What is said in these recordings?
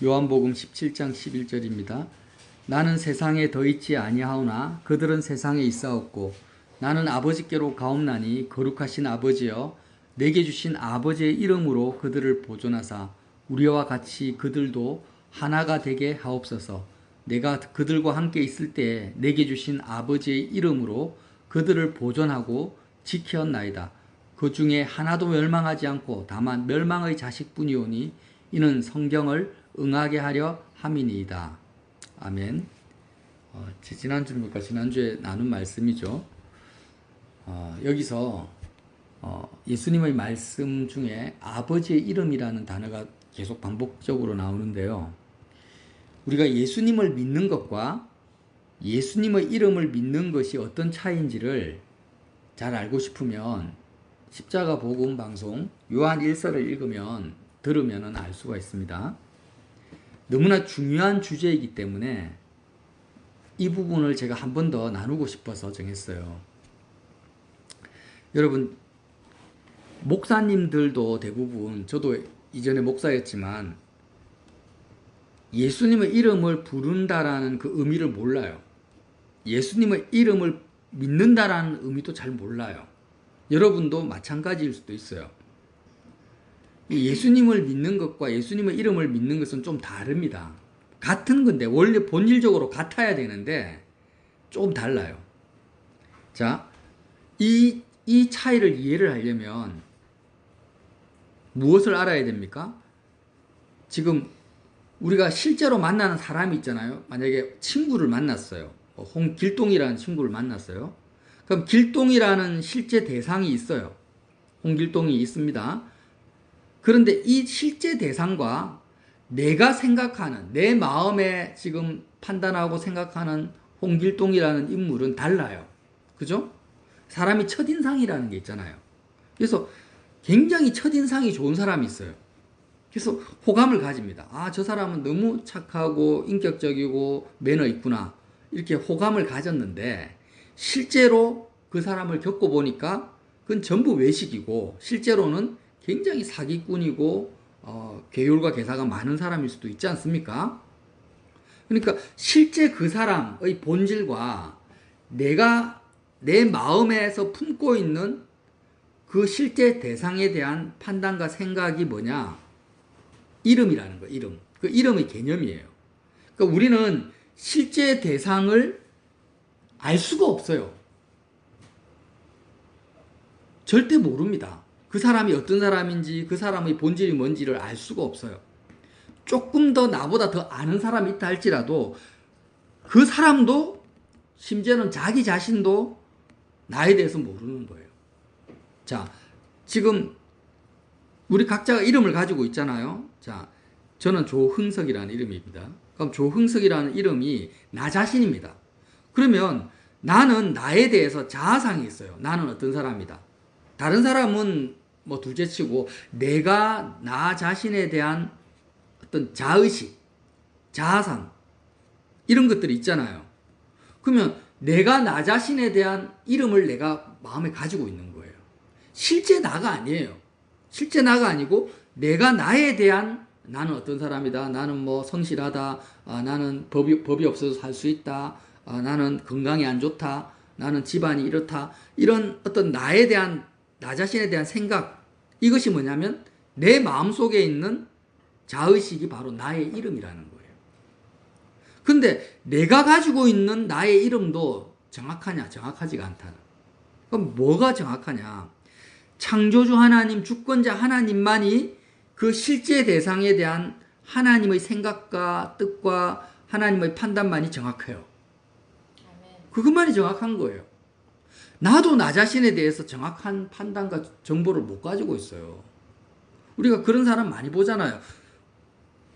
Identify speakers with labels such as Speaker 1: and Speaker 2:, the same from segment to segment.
Speaker 1: 요한복음 17장 11절입니다. 나는 세상에 더 있지 아니하오나 그들은 세상에 있사옵고 나는 아버지께로 가옵나니 거룩하신 아버지여 내게 주신 아버지의 이름으로 그들을 보존하사 우리와 같이 그들도 하나가 되게 하옵소서. 내가 그들과 함께 있을 때에 내게 주신 아버지의 이름으로 그들을 보존하고 지켰나이다. 그 중에 하나도 멸망하지 않고 다만 멸망의 자식뿐이오니 이는 성경을 응하게 하려 함이니이다. 아멘. 지난주에 나눈 말씀이죠. 여기서 예수님의 말씀 중에 아버지의 이름이라는 단어가 계속 반복적으로 나오는데요. 우리가 예수님을 믿는 것과 예수님의 이름을 믿는 것이 어떤 차이인지를 잘 알고 싶으면 십자가 복음 방송 요한 1서를 들으면 알 수가 있습니다. 너무나 중요한 주제이기 때문에 이 부분을 제가 한 번 더 나누고 싶어서 정했어요. 여러분, 목사님들도 대부분, 저도 이전에 목사였지만 예수님의 이름을 부른다라는 그 의미를 몰라요. 예수님의 이름을 믿는다라는 의미도 잘 몰라요. 여러분도 마찬가지일 수도 있어요. 예수님을 믿는 것과 예수님의 이름을 믿는 것은 좀 다릅니다. 같은 건데 원래 본질적으로 같아야 되는데 좀 달라요. 자, 이 차이를 이해를 하려면 무엇을 알아야 됩니까? 지금 우리가 실제로 만나는 사람이 있잖아요. 만약에 친구를 만났어요. 홍길동이라는 친구를 만났어요. 그럼 길동이라는 실제 대상이 있어요. 홍길동이 있습니다. 그런데 이 실제 대상과 내가 생각하는, 내 마음에 지금 판단하고 생각하는 홍길동이라는 인물은 달라요. 그죠? 사람이 첫인상이라는 게 있잖아요. 그래서 굉장히 첫인상이 좋은 사람이 있어요. 그래서 호감을 가집니다. 아, 저 사람은 너무 착하고 인격적이고 매너 있구나. 이렇게 호감을 가졌는데 실제로 그 사람을 겪어보니까 그건 전부 외식이고 실제로는 굉장히 사기꾼이고 괴율과 괴사가 많은 사람일 수도 있지 않습니까? 그러니까 실제 그 사람의 본질과 내가 내 마음에서 품고 있는 그 실제 대상에 대한 판단과 생각이 뭐냐? 이름이라는 거예요. 이름. 그 이름의 개념이에요. 그러니까 우리는 실제 대상을 알 수가 없어요. 절대 모릅니다. 그 사람이 어떤 사람인지 그 사람의 본질이 뭔지를 알 수가 없어요. 조금 더 나보다 더 아는 사람이 있다 할지라도 그 사람도 심지어는 자기 자신도 나에 대해서 모르는 거예요. 자, 지금 우리 각자가 이름을 가지고 있잖아요. 자, 저는 조흥석이라는 이름입니다. 그럼 조흥석이라는 이름이 나 자신입니다. 그러면 나는 나에 대해서 자아상이 있어요. 나는 어떤 사람이다. 다른 사람은 뭐 둘째치고 내가 나 자신에 대한 어떤 자의식, 자아상 이런 것들이 있잖아요. 그러면 내가 나 자신에 대한 이름을 내가 마음에 가지고 있는 거예요. 실제 나가 아니에요. 실제 나가 아니고 내가 나에 대한 나는 어떤 사람이다. 나는 뭐 성실하다. 나는 법이 없어서 살 수 있다. 나는 건강이 안 좋다. 나는 집안이 이렇다. 이런 어떤 나에 대한 나 자신에 대한 생각 이것이 뭐냐면 내 마음속에 있는 자의식이 바로 나의 이름이라는 거예요. 근데 내가 가지고 있는 나의 이름도 정확하냐? 정확하지가 않다. 그럼 뭐가 정확하냐? 창조주 하나님, 주권자 하나님만이 그 실제 대상에 대한 하나님의 생각과 뜻과 하나님의 판단만이 정확해요. 그것만이 정확한 거예요. 나도 나 자신에 대해서 정확한 판단과 정보를 못 가지고 있어요. 우리가 그런 사람 많이 보잖아요.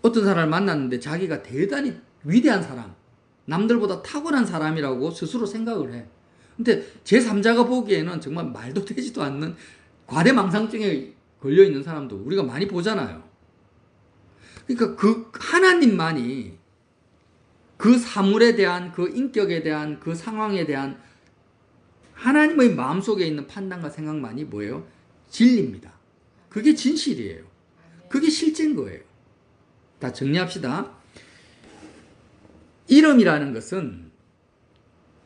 Speaker 1: 어떤 사람을 만났는데 자기가 대단히 위대한 사람, 남들보다 탁월한 사람이라고 스스로 생각을 해. 근데 제3자가 보기에는 정말 말도 되지도 않는 과대망상증에 걸려있는 사람도 우리가 많이 보잖아요. 그러니까 그 하나님만이 그 사물에 대한 그 인격에 대한 그 상황에 대한 하나님의 마음속에 있는 판단과 생각만이 뭐예요? 진리입니다. 그게 진실이에요. 그게 실제인 거예요. 다 정리합시다. 이름이라는 것은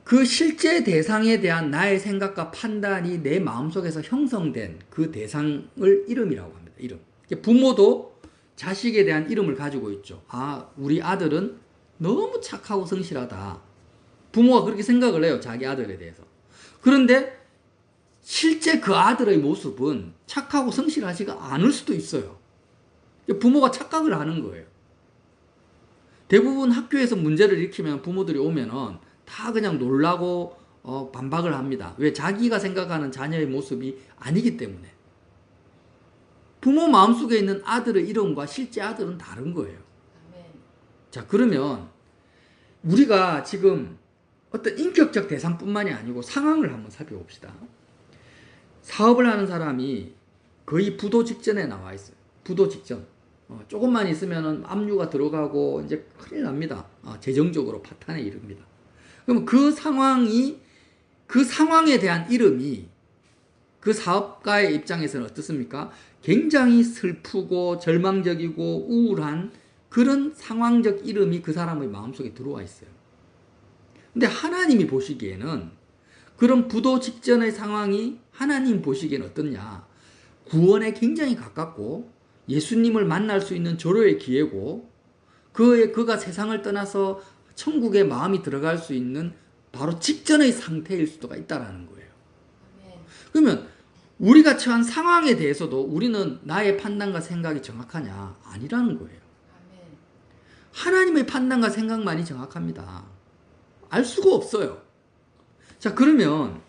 Speaker 1: 그 실제 대상에 대한 나의 생각과 판단이 내 마음속에서 형성된 그 대상을 이름이라고 합니다. 이름. 부모도 자식에 대한 이름을 가지고 있죠. 아, 우리 아들은 너무 착하고 성실하다. 부모가 그렇게 생각을 해요. 자기 아들에 대해서. 그런데 실제 그 아들의 모습은 착하고 성실하지가 않을 수도 있어요. 부모가 착각을 하는 거예요. 대부분 학교에서 문제를 일으키면 부모들이 오면은 다 그냥 놀라고 반박을 합니다. 왜? 자기가 생각하는 자녀의 모습이 아니기 때문에. 부모 마음속에 있는 아들의 이름과 실제 아들은 다른 거예요. 자, 그러면 우리가 지금 어떤 인격적 대상뿐만이 아니고 상황을 한번 살펴봅시다. 사업을 하는 사람이 거의 부도 직전에 나와 있어요. 부도 직전. 조금만 있으면 압류가 들어가고 이제 큰일 납니다. 재정적으로 파탄에 이릅니다. 그럼 그 상황에 대한 이름이 그 사업가의 입장에서는 어떻습니까? 굉장히 슬프고 절망적이고 우울한 그런 상황적 이름이 그 사람의 마음속에 들어와 있어요. 근데 하나님이 보시기에는 그런 부도 직전의 상황이 하나님 보시기에는 어떻냐? 구원에 굉장히 가깝고 예수님을 만날 수 있는 절호의 기회고 그가 세상을 떠나서 천국에 마음이 들어갈 수 있는 바로 직전의 상태일 수도가 있다는 거예요. 그러면 우리가 처한 상황에 대해서도 우리는 나의 판단과 생각이 정확하냐? 아니라는 거예요. 하나님의 판단과 생각만이 정확합니다. 알 수가 없어요. 자, 그러면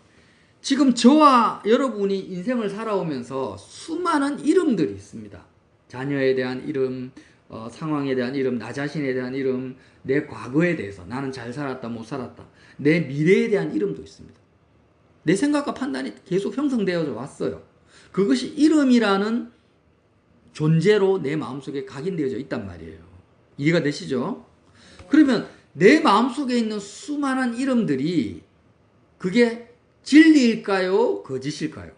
Speaker 1: 지금 저와 여러분이 인생을 살아오면서 수많은 이름들이 있습니다. 자녀에 대한 이름, 상황에 대한 이름, 나 자신에 대한 이름, 내 과거에 대해서 나는 잘 살았다, 못 살았다. 내 미래에 대한 이름도 있습니다. 내 생각과 판단이 계속 형성되어져 왔어요. 그것이 이름이라는 존재로 내 마음속에 각인되어져 있단 말이에요. 이해가 되시죠? 그러면 내 마음속에 있는 수많은 이름들이 그게 진리일까요? 거짓일까요?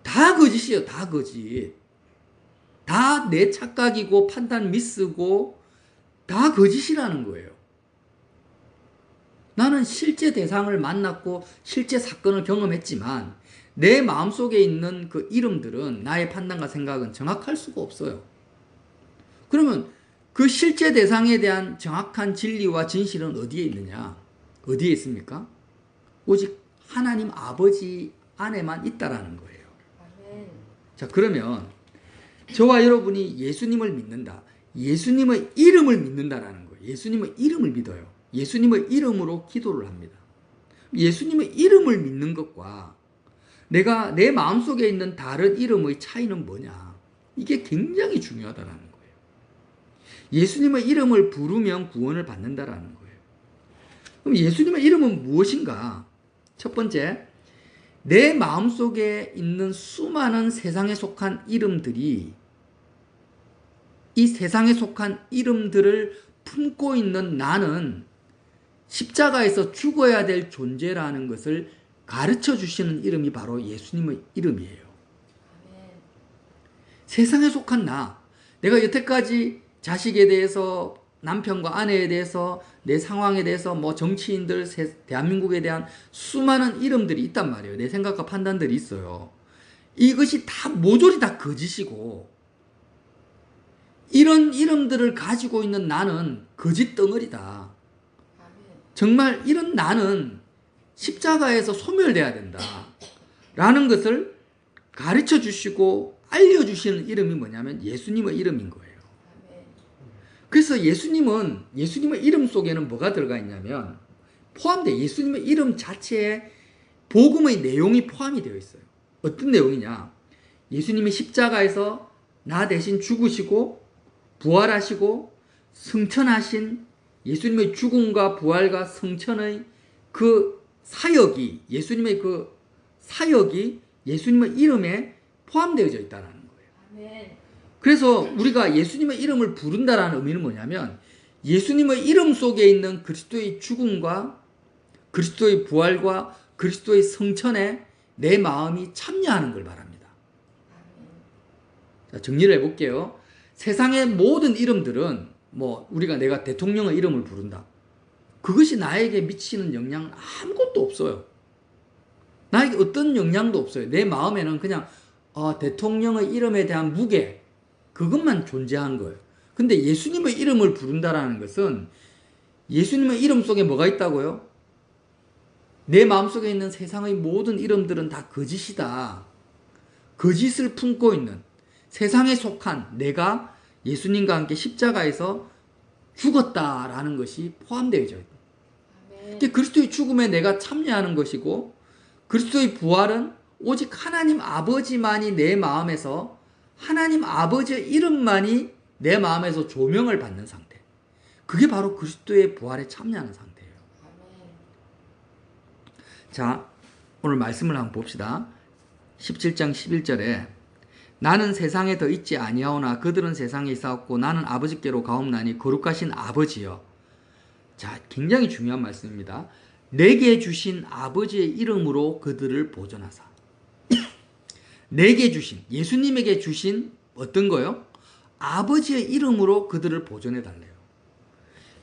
Speaker 1: 다 거짓이에요. 다 거짓. 다 내 착각이고 판단 미스고 다 거짓이라는 거예요. 나는 실제 대상을 만났고 실제 사건을 경험했지만 내 마음속에 있는 그 이름들은 나의 판단과 생각은 정확할 수가 없어요. 그러면 그 실제 대상에 대한 정확한 진리와 진실은 어디에 있느냐? 어디에 있습니까? 오직 하나님 아버지 안에만 있다라는 거예요. 자, 그러면 저와 여러분이 예수님을 믿는다. 예수님의 이름을 믿는다라는 거예요. 예수님의 이름을 믿어요. 예수님의 이름으로 기도를 합니다. 예수님의 이름을 믿는 것과 내가 내 마음속에 있는 다른 이름의 차이는 뭐냐? 이게 굉장히 중요하다라는 거예요. 예수님의 이름을 부르면 구원을 받는다라는 거예요. 그럼 예수님의 이름은 무엇인가? 첫 번째, 내 마음속에 있는 수많은 세상에 속한 이름들이 이 세상에 속한 이름들을 품고 있는 나는 십자가에서 죽어야 될 존재라는 것을 가르쳐 주시는 이름이 바로 예수님의 이름이에요. 세상에 속한 나, 내가 여태까지 자식에 대해서, 남편과 아내에 대해서, 내 상황에 대해서, 뭐 정치인들, 대한민국에 대한 수많은 이름들이 있단 말이에요. 내 생각과 판단들이 있어요. 이것이 다 모조리 다 거짓이고 이런 이름들을 가지고 있는 나는 거짓 덩어리다. 정말 이런 나는 십자가에서 소멸돼야 된다. 라는 것을 가르쳐 주시고 알려주시는 이름이 뭐냐면 예수님의 이름인 거예요. 그래서 예수님의 이름 속에는 뭐가 들어가 있냐면 예수님의 이름 자체에 복음의 내용이 포함이 되어 있어요. 어떤 내용이냐? 예수님이 십자가에서 나 대신 죽으시고 부활하시고 승천하신 예수님의 죽음과 부활과 승천의 그 사역이 예수님의 이름에 포함되어져 있다는 거예요. 그래서 우리가 예수님의 이름을 부른다라는 의미는 뭐냐면 예수님의 이름 속에 있는 그리스도의 죽음과 그리스도의 부활과 그리스도의 성천에 내 마음이 참여하는 걸 말합니다. 자, 정리를 해볼게요. 세상의 모든 이름들은 뭐 우리가 내가 대통령의 이름을 부른다. 그것이 나에게 미치는 영향은 아무것도 없어요. 나에게 어떤 영향도 없어요. 내 마음에는 그냥 대통령의 이름에 대한 무게, 그것만 존재하는 거예요. 근데 예수님의 이름을 부른다라는 것은 예수님의 이름 속에 뭐가 있다고요? 내 마음속에 있는 세상의 모든 이름들은 다 거짓이다. 거짓을 품고 있는, 세상에 속한 내가 예수님과 함께 십자가에서 죽었다라는 것이 포함되어 있죠. 근데 그리스도의 죽음에 내가 참여하는 것이고, 그리스도의 부활은 오직 하나님 아버지만이 내 마음에서, 하나님 아버지의 이름만이 내 마음에서 조명을 받는 상태. 그게 바로 그리스도의 부활에 참여하는 상태예요. 자, 오늘 말씀을 한번 봅시다. 17장 11절에 나는 세상에 더 있지 아니하오나 그들은 세상에 있사옵고 나는 아버지께로 가옵나니 거룩하신 아버지여. 자, 굉장히 중요한 말씀입니다. 내게 주신 아버지의 이름으로 그들을 보존하사. 내게 주신, 예수님에게 주신 어떤 거요? 아버지의 이름으로 그들을 보존해 달래요.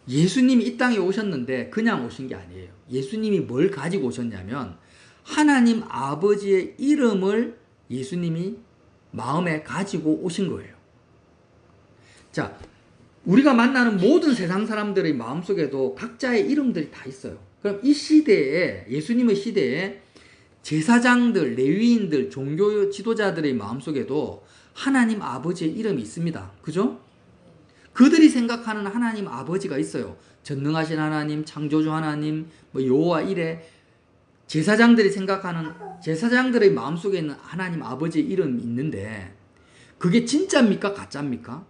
Speaker 1: 예수님이 이 땅에 오셨는데 그냥 오신 게 아니에요. 예수님이 뭘 가지고 오셨냐면 하나님 아버지의 이름을 예수님이 마음에 가지고 오신 거예요. 자, 우리가 만나는 모든 세상 사람들의 마음속에도 각자의 이름들이 다 있어요. 그럼 이 시대에, 예수님의 시대에 제사장들, 레위인들, 종교 지도자들의 마음속에도 하나님 아버지의 이름이 있습니다. 그죠? 그들이 생각하는 하나님 아버지가 있어요. 전능하신 하나님, 창조주 하나님, 여호와 이래. 제사장들이 생각하는, 제사장들의 마음속에 있는 하나님 아버지의 이름이 있는데 그게 진짜입니까? 가짜입니까?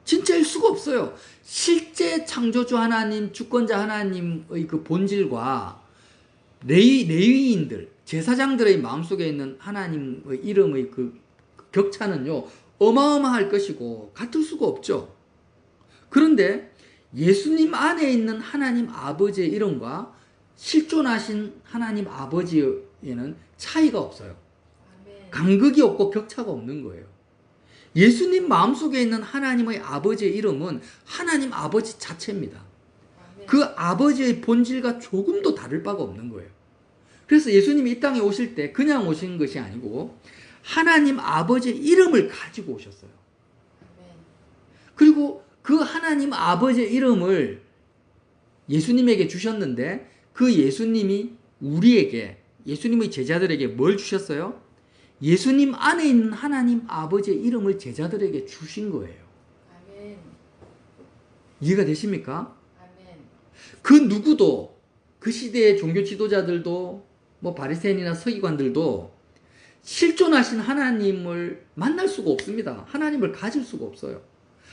Speaker 1: 진짜일 수가 없어요. 실제 창조주 하나님, 주권자 하나님의 그 본질과 레위인들, 제사장들의 마음속에 있는 하나님의 이름의 그 격차는요, 어마어마할 것이고 같을 수가 없죠. 그런데 예수님 안에 있는 하나님 아버지의 이름과 실존하신 하나님 아버지에는 차이가 없어요. 간극이 없고 격차가 없는 거예요. 예수님 마음속에 있는 하나님의 아버지의 이름은 하나님 아버지 자체입니다. 그 아버지의 본질과 조금도 다를 바가 없는 거예요. 그래서 예수님이 이 땅에 오실 때 그냥 오신 것이 아니고 하나님 아버지의 이름을 가지고 오셨어요. 그리고 그 하나님 아버지의 이름을 예수님에게 주셨는데 그 예수님이 우리에게, 예수님의 제자들에게 뭘 주셨어요? 예수님 안에 있는 하나님 아버지의 이름을 제자들에게 주신 거예요. 아멘. 이해가 되십니까? 아멘. 그 누구도, 그 시대의 종교 지도자들도 바리새인이나 서기관들도 실존하신 하나님을 만날 수가 없습니다. 하나님을 가질 수가 없어요.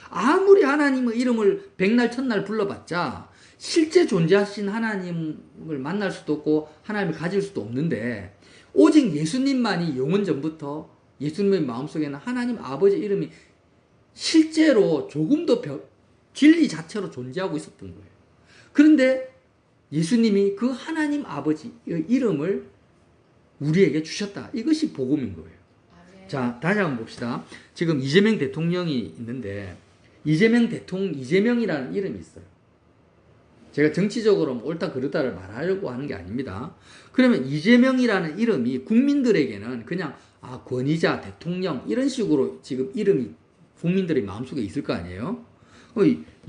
Speaker 1: 아무리 하나님의 이름을 백날 천날 불러봤자 실제 존재하신 하나님을 만날 수도 없고 하나님을 가질 수도 없는데 오직 예수님만이 영원 전부터 예수님의 마음속에는 하나님 아버지 이름이 실제로 조금 더 진리 자체로 존재하고 있었던 거예요. 그런데 예수님이 그 하나님 아버지의 이름을 우리에게 주셨다. 이것이 복음인 거예요. 자, 다시 한번 봅시다. 지금 이재명 대통령이 있는데 이재명이라는 이름이 있어요. 제가 정치적으로 옳다 그르다를 말하려고 하는 게 아닙니다. 그러면 이재명이라는 이름이 국민들에게는 그냥 권위자, 대통령 이런 식으로 지금 이름이 국민들의 마음속에 있을 거 아니에요.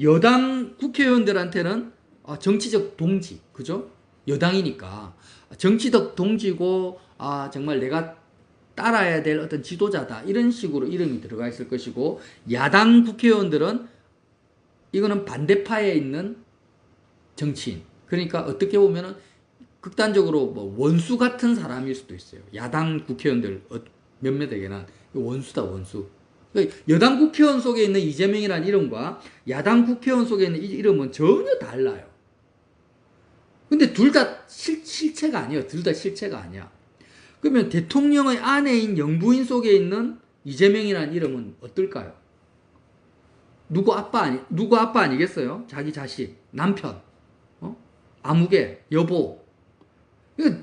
Speaker 1: 여당 국회의원들한테는 정치적 동지, 그죠? 여당이니까 정치적 동지고 정말 내가 따라야 될 어떤 지도자다 이런 식으로 이름이 들어가 있을 것이고, 야당 국회의원들은 이거는 반대파에 있는 정치인, 그러니까 어떻게 보면은 극단적으로 원수 같은 사람일 수도 있어요. 야당 국회의원들 몇몇에게는 원수다, 원수. 여당 국회의원 속에 있는 이재명이라는 이름과 야당 국회의원 속에 있는 이 이름은 전혀 달라요. 근데 둘 다 실체가 아니에요. 둘 다 실체가 아니야. 그러면 대통령의 아내인 영부인 속에 있는 이재명이라는 이름은 어떨까요? 누구 아빠 아니겠어요? 자기 자식, 남편, 아무개, 여보.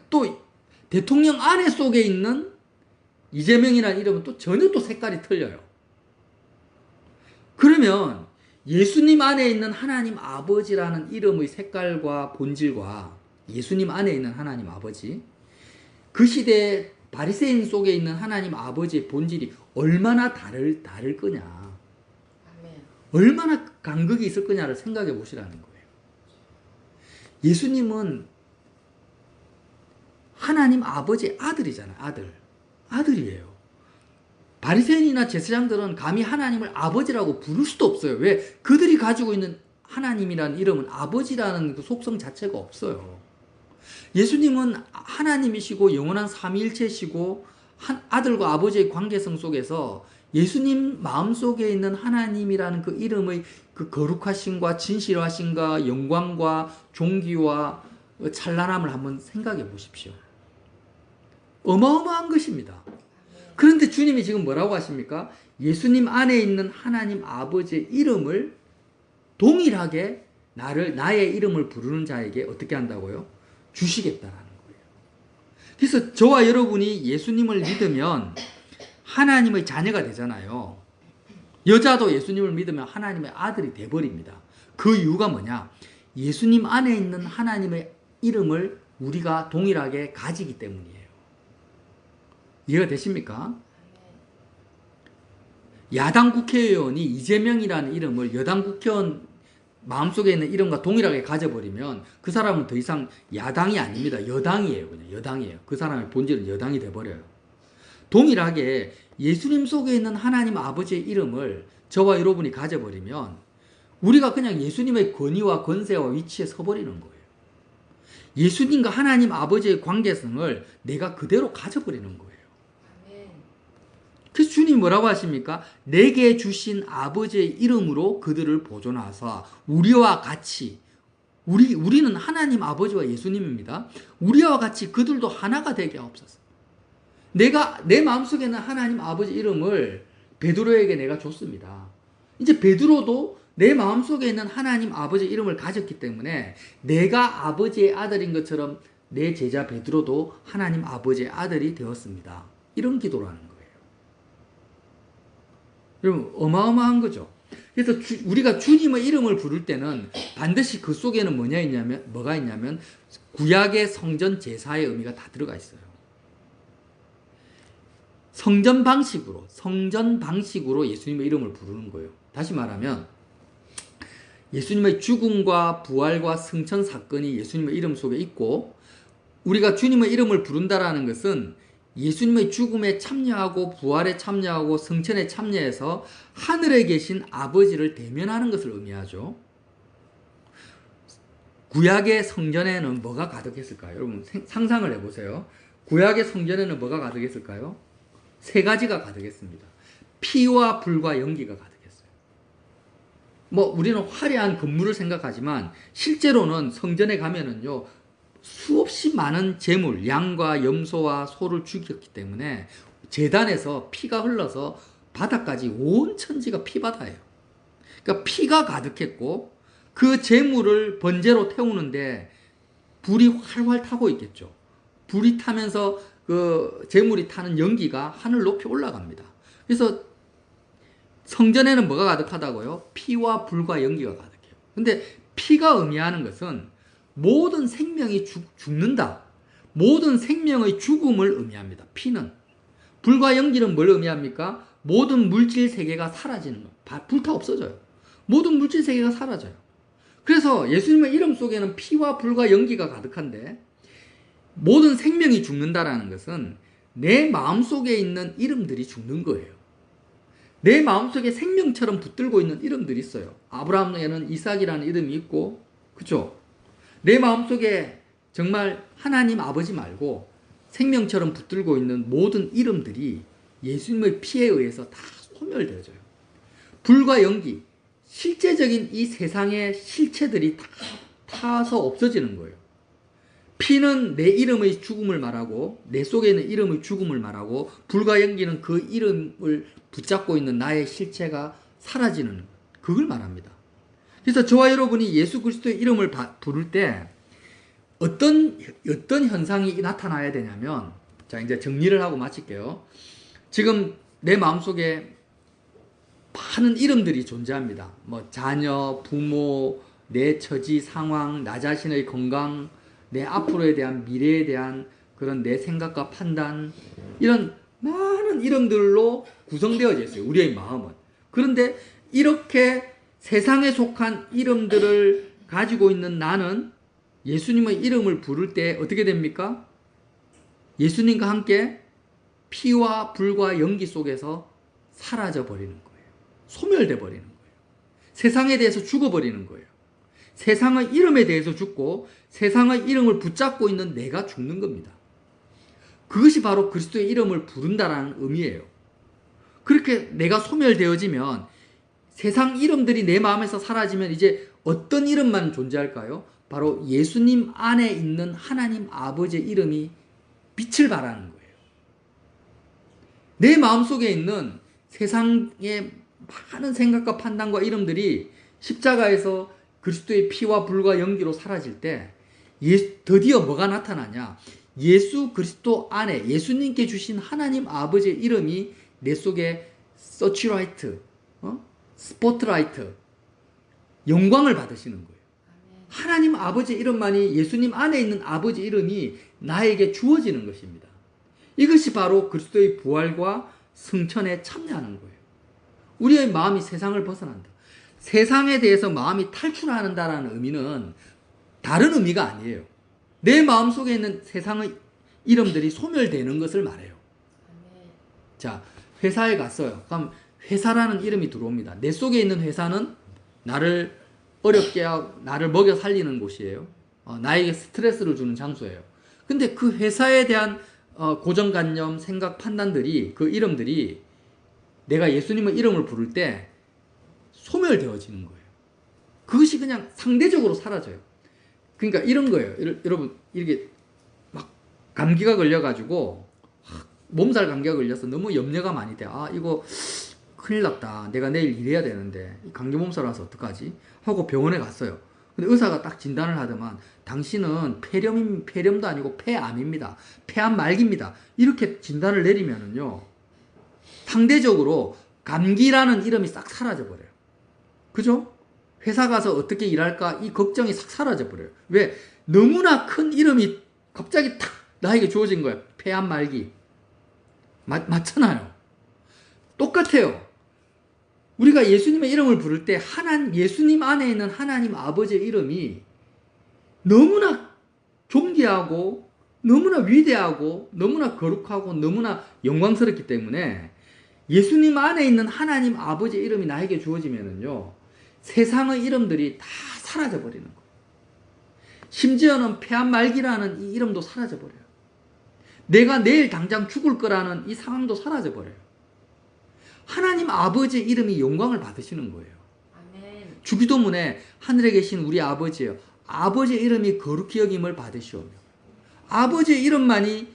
Speaker 1: 또 대통령 아내 속에 있는 이재명이라는 이름은 또 전혀 또 색깔이 틀려요. 그러면 예수님 안에 있는 하나님 아버지라는 이름의 색깔과 본질과 예수님 안에 있는 하나님 아버지, 그 시대의 바리새인 속에 있는 하나님 아버지의 본질이 얼마나 다를 거냐, 얼마나 간극이 있을 거냐를 생각해 보시라는 거예요. 예수님은 하나님 아버지의 아들이잖아요. 아들이에요. 바리새인이나 제사장들은 감히 하나님을 아버지라고 부를 수도 없어요. 왜? 그들이 가지고 있는 하나님이라는 이름은 아버지라는 그 속성 자체가 없어요. 예수님은 하나님이시고 영원한 삼위일체시고 아들과 아버지의 관계성 속에서 예수님 마음속에 있는 하나님이라는 그 이름의 그 거룩하심과 진실하심과 영광과 존귀와 찬란함을 한번 생각해 보십시오. 어마어마한 것입니다. 그런데 주님이 지금 뭐라고 하십니까? 예수님 안에 있는 하나님 아버지의 이름을 동일하게 나의 이름을 부르는 자에게 어떻게 한다고요? 주시겠다라는 거예요. 그래서 저와 여러분이 예수님을 믿으면 하나님의 자녀가 되잖아요. 여자도 예수님을 믿으면 하나님의 아들이 돼버립니다. 그 이유가 뭐냐? 예수님 안에 있는 하나님의 이름을 우리가 동일하게 가지기 때문이에요. 이해가 되십니까? 야당 국회의원이 이재명이라는 이름을 여당 국회의원 마음속에 있는 이름과 동일하게 가져버리면 그 사람은 더 이상 야당이 아닙니다. 여당이에요. 그냥 여당이에요. 그 사람의 본질은 여당이 돼버려요. 동일하게 예수님 속에 있는 하나님 아버지의 이름을 저와 여러분이 가져버리면 우리가 그냥 예수님의 권위와 권세와 위치에 서버리는 거예요. 예수님과 하나님 아버지의 관계성을 내가 그대로 가져버리는 거예요. 그래서 주님이 뭐라고 하십니까? 내게 주신 아버지의 이름으로 그들을 보존하사 우리와 같이, 우리는 하나님 아버지와 예수님입니다. 우리와 같이 그들도 하나가 되게 하옵소서. 내 마음속에는 하나님 아버지 이름을 베드로에게 내가 줬습니다. 이제 베드로도 내 마음속에 있는 하나님 아버지 이름을 가졌기 때문에 내가 아버지의 아들인 것처럼 내 제자 베드로도 하나님 아버지의 아들이 되었습니다. 이런 기도라는 거예요. 여러분 어마어마한 거죠. 그래서 우리가 주님의 이름을 부를 때는 반드시 그 속에는 뭐가 있냐면 구약의 성전 제사의 의미가 다 들어가 있어요. 성전 방식으로 예수님의 이름을 부르는 거예요. 다시 말하면 예수님의 죽음과 부활과 승천 사건이 예수님의 이름 속에 있고 우리가 주님의 이름을 부른다라는 것은 예수님의 죽음에 참여하고 부활에 참여하고 승천에 참여해서 하늘에 계신 아버지를 대면하는 것을 의미하죠. 구약의 성전에는 뭐가 가득했을까요? 여러분 상상을 해보세요. 구약의 성전에는 뭐가 가득했을까요? 세 가지가 가득했습니다. 피와 불과 연기가 가득했어요. 우리는 화려한 건물을 생각하지만 실제로는 성전에 가면은요 수없이 많은 제물, 양과 염소와 소를 죽였기 때문에 제단에서 피가 흘러서 바다까지 온 천지가 피바다예요. 그러니까 피가 가득했고 그 제물을 번제로 태우는데 불이 활활 타고 있겠죠. 불이 타면서 그 제물이 타는 연기가 하늘 높이 올라갑니다. 그래서 성전에는 뭐가 가득하다고요? 피와 불과 연기가 가득해요. 근데 피가 의미하는 것은 모든 생명이 죽는다. 모든 생명의 죽음을 의미합니다. 피는. 불과 연기는 뭘 의미합니까? 모든 물질 세계가 사라지는 것. 불타 없어져요. 모든 물질 세계가 사라져요. 그래서 예수님의 이름 속에는 피와 불과 연기가 가득한데 모든 생명이 죽는다라는 것은 내 마음속에 있는 이름들이 죽는 거예요. 내 마음속에 생명처럼 붙들고 있는 이름들이 있어요. 아브라함에는 이삭이라는 이름이 있고, 그렇죠? 내 마음속에 정말 하나님 아버지 말고 생명처럼 붙들고 있는 모든 이름들이 예수님의 피에 의해서 다 소멸되어져요. 불과 연기, 실제적인 이 세상의 실체들이 다 타서 없어지는 거예요. 피는 내 이름의 죽음을 말하고 내 속에 있는 이름의 죽음을 말하고 불과 연기는 그 이름을 붙잡고 있는 나의 실체가 사라지는 그걸 말합니다. 그래서 저와 여러분이 예수 그리스도의 이름을 부를 때 어떤 현상이 나타나야 되냐면, 자 이제 정리를 하고 마칠게요. 지금 내 마음속에 많은 이름들이 존재합니다. 뭐 자녀, 부모, 내 처지, 상황, 나 자신의 건강, 내 앞으로에 대한 미래에 대한 그런 내 생각과 판단, 이런 많은 이름들로 구성되어져 있어요. 우리의 마음은. 그런데 이렇게 세상에 속한 이름들을 가지고 있는 나는 예수님의 이름을 부를 때 어떻게 됩니까? 예수님과 함께 피와 불과 연기 속에서 사라져 버리는 거예요. 소멸돼 버리는 거예요. 세상에 대해서 죽어버리는 거예요. 세상의 이름에 대해서 죽고 세상의 이름을 붙잡고 있는 내가 죽는 겁니다. 그것이 바로 그리스도의 이름을 부른다라는 의미예요. 그렇게 내가 소멸되어지면 세상 이름들이 내 마음에서 사라지면 이제 어떤 이름만 존재할까요? 바로 예수님 안에 있는 하나님 아버지의 이름이 빛을 발하는 거예요. 내 마음속에 있는 세상의 많은 생각과 판단과 이름들이 십자가에서 그리스도의 피와 불과 연기로 사라질 때 드디어 뭐가 나타나냐? 예수 그리스도 안에 예수님께 주신 하나님 아버지의 이름이 내 속에 서치라이트, 스포트라이트, 영광을 받으시는 거예요. 하나님 아버지의 이름만이, 예수님 안에 있는 아버지 이름이 나에게 주어지는 것입니다. 이것이 바로 그리스도의 부활과 승천에 참여하는 거예요. 우리의 마음이 세상을 벗어난다. 세상에 대해서 마음이 탈출한다는 의미는 다른 의미가 아니에요. 내 마음속에 있는 세상의 이름들이 소멸되는 것을 말해요. 자, 회사에 갔어요. 그럼 회사라는 이름이 들어옵니다. 내 속에 있는 회사는 나를 어렵게 하고 나를 먹여 살리는 곳이에요. 나에게 스트레스를 주는 장소예요. 근데 그 회사에 대한 고정관념, 생각, 판단들이, 그 이름들이 내가 예수님의 이름을 부를 때 소멸되어지는 거예요. 그것이 그냥 상대적으로 사라져요. 그러니까 이런 거예요. 여러분, 이렇게 막 감기가 걸려가지고 몸살 감기가 걸려서 너무 염려가 많이 돼. 이거 큰일 났다. 내가 내일 일해야 되는데 감기 몸살 와서 어떡하지? 하고 병원에 갔어요. 근데 의사가 딱 진단을 하더만 당신은 폐렴도 아니고 폐암입니다. 폐암 말기입니다. 이렇게 진단을 내리면은요, 상대적으로 감기라는 이름이 싹 사라져 버려요. 그죠? 회사 가서 어떻게 일할까 이 걱정이 싹 사라져 버려요. 왜? 너무나 큰 이름이 갑자기 탁 나에게 주어진 거예요. 폐암 말기. 맞잖아요. 똑같아요. 우리가 예수님의 이름을 부를 때 예수님 안에 있는 하나님 아버지의 이름이 너무나 존귀하고 너무나 위대하고 너무나 거룩하고 너무나 영광스럽기 때문에 예수님 안에 있는 하나님 아버지의 이름이 나에게 주어지면은요, 세상의 이름들이 다 사라져 버리는 거예요. 심지어는 폐암 말기라는 이 이름도 사라져 버려요. 내가 내일 당장 죽을 거라는 이 상황도 사라져 버려요. 하나님 아버지의 이름이 영광을 받으시는 거예요. 아멘. 주기도문에 하늘에 계신 우리 아버지여, 아버지의 이름이 거룩히 여김을 받으시오며, 아버지의 이름만이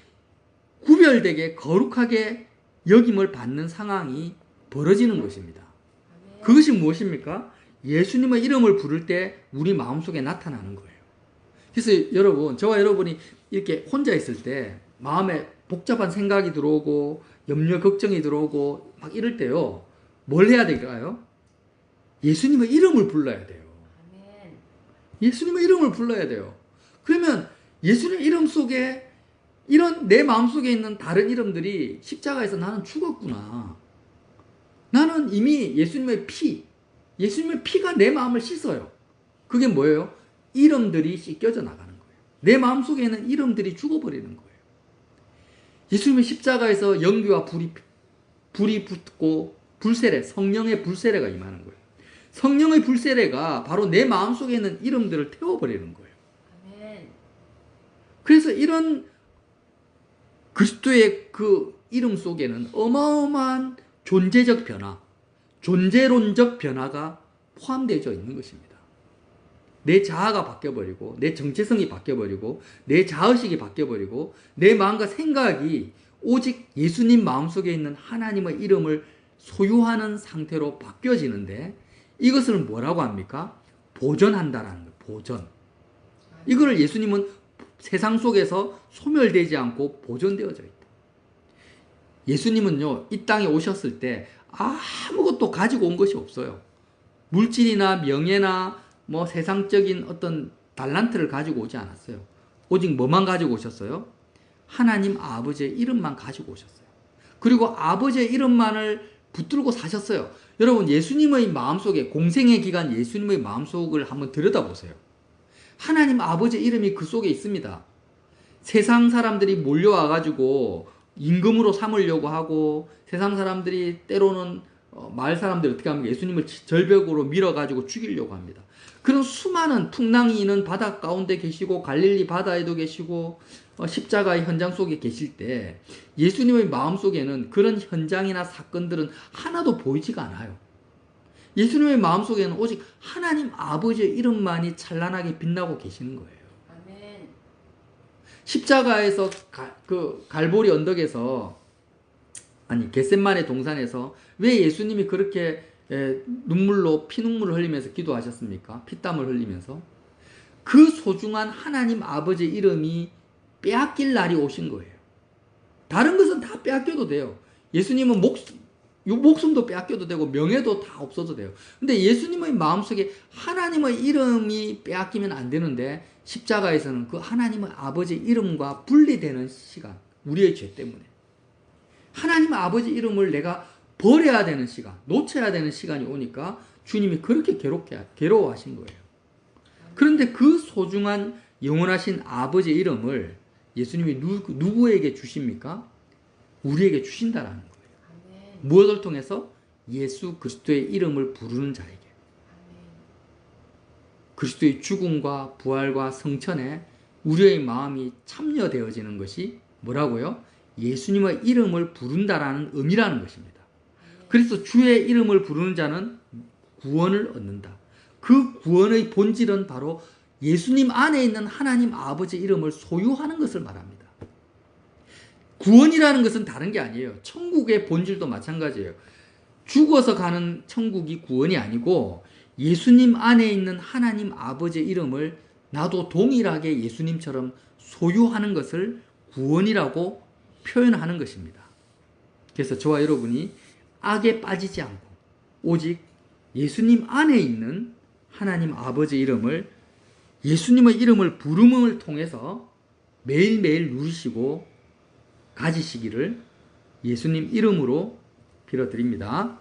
Speaker 1: 구별되게 거룩하게 여김을 받는 상황이 벌어지는 것입니다. 아멘. 그것이 무엇입니까? 예수님의 이름을 부를 때 우리 마음속에 나타나는 거예요. 그래서 여러분, 저와 여러분이 이렇게 혼자 있을 때 마음에 복잡한 생각이 들어오고 염려, 걱정이 들어오고 막 이럴 때요, 뭘 해야 될까요? 예수님의 이름을 불러야 돼요. 아멘. 예수님의 이름을 불러야 돼요. 그러면 예수님의 이름 속에 이런 내 마음속에 있는 다른 이름들이 십자가에서 나는 죽었구나. 나는 이미 예수님의 피가 내 마음을 씻어요. 그게 뭐예요? 이름들이 씻겨져 나가는 거예요. 내 마음속에 있는 이름들이 죽어버리는 거예요. 예수님의 십자가에서 연기와 불이 붙고 성령의 불세례가 임하는 거예요. 성령의 불세례가 바로 내 마음속에 있는 이름들을 태워버리는 거예요. 아멘. 그래서 이런 그리스도의 그 이름 속에는 어마어마한 존재적 변화, 존재론적 변화가 포함되어 있는 것입니다. 내 자아가 바뀌어버리고, 내 정체성이 바뀌어버리고, 내 자의식이 바뀌어버리고, 내 마음과 생각이 오직 예수님 마음속에 있는 하나님의 이름을 소유하는 상태로 바뀌어지는데, 이것을 뭐라고 합니까? 보존한다라는 거예요. 보존. 이거를 예수님은 세상 속에서 소멸되지 않고 보존되어져 있다. 예수님은요, 이 땅에 오셨을 때 아무것도 가지고 온 것이 없어요. 물질이나 명예나 뭐 세상적인 어떤 달란트를 가지고 오지 않았어요. 오직 뭐만 가지고 오셨어요? 하나님 아버지의 이름만 가지고 오셨어요. 그리고 아버지의 이름만을 붙들고 사셨어요. 여러분, 예수님의 마음속에, 공생의 기간 예수님의 마음속을 한번 들여다보세요. 하나님 아버지의 이름이 그 속에 있습니다. 세상 사람들이 몰려와가지고 임금으로 삼으려고 하고, 세상 사람들이 때로는 마을 사람들이 어떻게 하면 예수님을 절벽으로 밀어가지고 죽이려고 합니다. 그런 수많은 풍랑이 있는 바다 가운데 계시고, 갈릴리 바다에도 계시고, 십자가의 현장 속에 계실 때 예수님의 마음속에는 그런 현장이나 사건들은 하나도 보이지가 않아요. 예수님의 마음속에는 오직 하나님 아버지의 이름만이 찬란하게 빛나고 계시는 거예요.
Speaker 2: 아멘.
Speaker 1: 십자가에서 그 갈보리 언덕에서, 아니 겟셋마네 동산에서 왜 예수님이 그렇게 눈물로 피눈물을 흘리면서 기도하셨습니까? 피땀을 흘리면서. 그 소중한 하나님 아버지의 이름이 빼앗길 날이 오신 거예요. 다른 것은 다 빼앗겨도 돼요. 예수님은 목숨도 빼앗겨도 되고 명예도 다 없어도 돼요. 근데 예수님의 마음속에 하나님의 이름이 빼앗기면 안 되는데, 십자가에서는 그 하나님의 아버지 이름과 분리되는 시간, 우리의 죄 때문에 하나님 아버지 이름을 내가 버려야 되는 시간, 놓쳐야 되는 시간이 오니까 주님이 그렇게 괴로워하신 거예요. 그런데 그 소중한 영원하신 아버지의 이름을 예수님이 누구에게 주십니까? 우리에게 주신다라는 거예요.
Speaker 2: 아멘.
Speaker 1: 무엇을 통해서? 예수 그리스도의 이름을 부르는 자에게.
Speaker 2: 아멘.
Speaker 1: 그리스도의 죽음과 부활과 성천에 우리의 마음이 참여되어지는 것이 뭐라고요? 예수님의 이름을 부른다라는 의미라는 것입니다. 그래서 주의 이름을 부르는 자는 구원을 얻는다. 그 구원의 본질은 바로 예수님 안에 있는 하나님 아버지 이름을 소유하는 것을 말합니다. 구원이라는 것은 다른 게 아니에요. 천국의 본질도 마찬가지예요. 죽어서 가는 천국이 구원이 아니고, 예수님 안에 있는 하나님 아버지의 이름을 나도 동일하게 예수님처럼 소유하는 것을 구원이라고 표현하는 것입니다. 그래서 저와 여러분이 악에 빠지지 않고 오직 예수님 안에 있는 하나님 아버지의 이름을, 예수님의 이름을 부름을 통해서 매일매일 누리시고 가지시기를 예수님 이름으로 빌어드립니다.